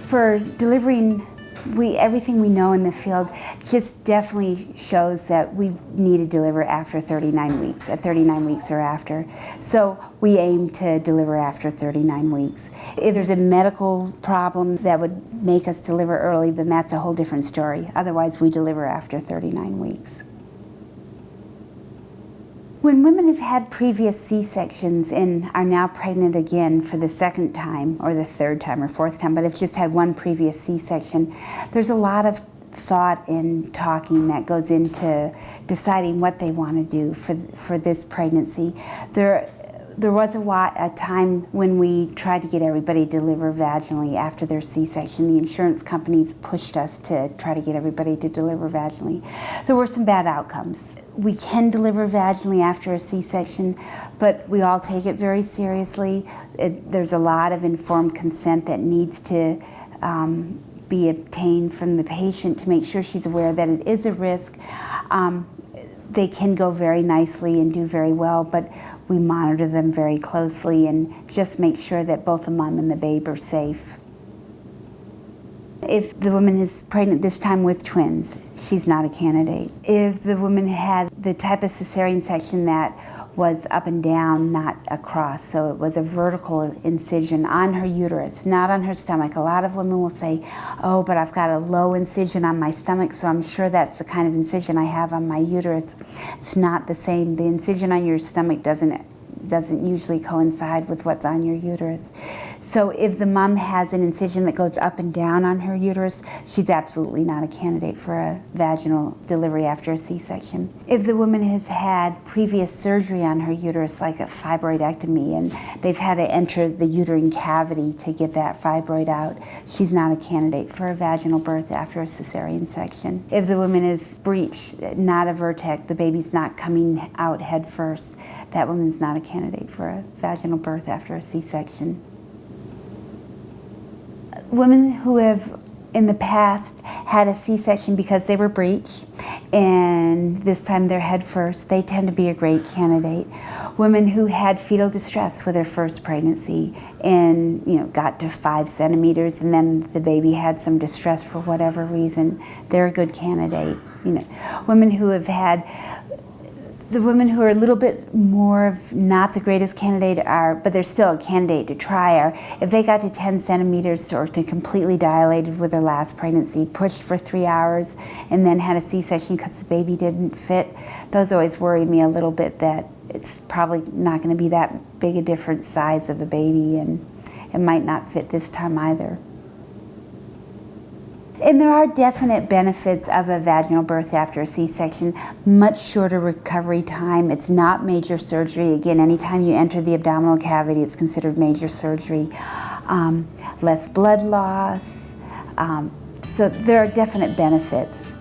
For delivering, everything we know in the field just definitely shows that we need to deliver after 39 weeks, at 39 weeks or after. So we aim to deliver after 39 weeks. If there's a medical problem that would make us deliver early, then that's a whole different story. Otherwise, we deliver after 39 weeks. When women have had previous C-sections and are now pregnant again for the second time, or the third time, or fourth time, but have just had one previous C-section, there's a lot of thought and talking that goes into deciding what they want to do for this pregnancy. There was a time when we tried to get everybody to deliver vaginally after their C-section. The insurance companies pushed us to try to get everybody to deliver vaginally. There were some bad outcomes. We can deliver vaginally after a C-section, but we all take it very seriously. There's a lot of informed consent that needs to be obtained from the patient to make sure she's aware that it is a risk. They can go very nicely and do very well, but we monitor them very closely and just make sure that both the mom and the babe are safe. If the woman is pregnant this time with twins, she's not a candidate. If the woman had the type of cesarean section that was up and down, not across, so it was a vertical incision on her uterus, not on her stomach. A lot of women will say, oh, but I've got a low incision on my stomach, so I'm sure that's the kind of incision I have on my uterus. It's not the same. The incision on your stomach doesn't usually coincide with what's on your uterus. So if the mom has an incision that goes up and down on her uterus, she's absolutely not a candidate for a vaginal delivery after a C-section. If the woman has had previous surgery on her uterus, like a fibroidectomy, and they've had to enter the uterine cavity to get that fibroid out, she's not a candidate for a vaginal birth after a cesarean section. If the woman is breech, not a vertex, the baby's not coming out head first, that woman's not a candidate for a vaginal birth after a C-section. Women who have in the past had a C-section because they were breech and this time they're head first, they tend to be a great candidate. Women who had fetal distress with their first pregnancy and got to 5 centimeters and then the baby had some distress for whatever reason, they're a good candidate. Women who have had the women who are a little bit more of not the greatest candidate but they're still a candidate to try if they got to 10 centimeters or to completely dilated with their last pregnancy, pushed for 3 hours, and then had a C-section because the baby didn't fit, those always worry me a little bit that it's probably not going to be that big a different size of a baby and it might not fit this time either. And there are definite benefits of a vaginal birth after a C-section. Much shorter recovery time. It's not major surgery. Again, anytime you enter the abdominal cavity, it's considered major surgery. Less blood loss. So there are definite benefits.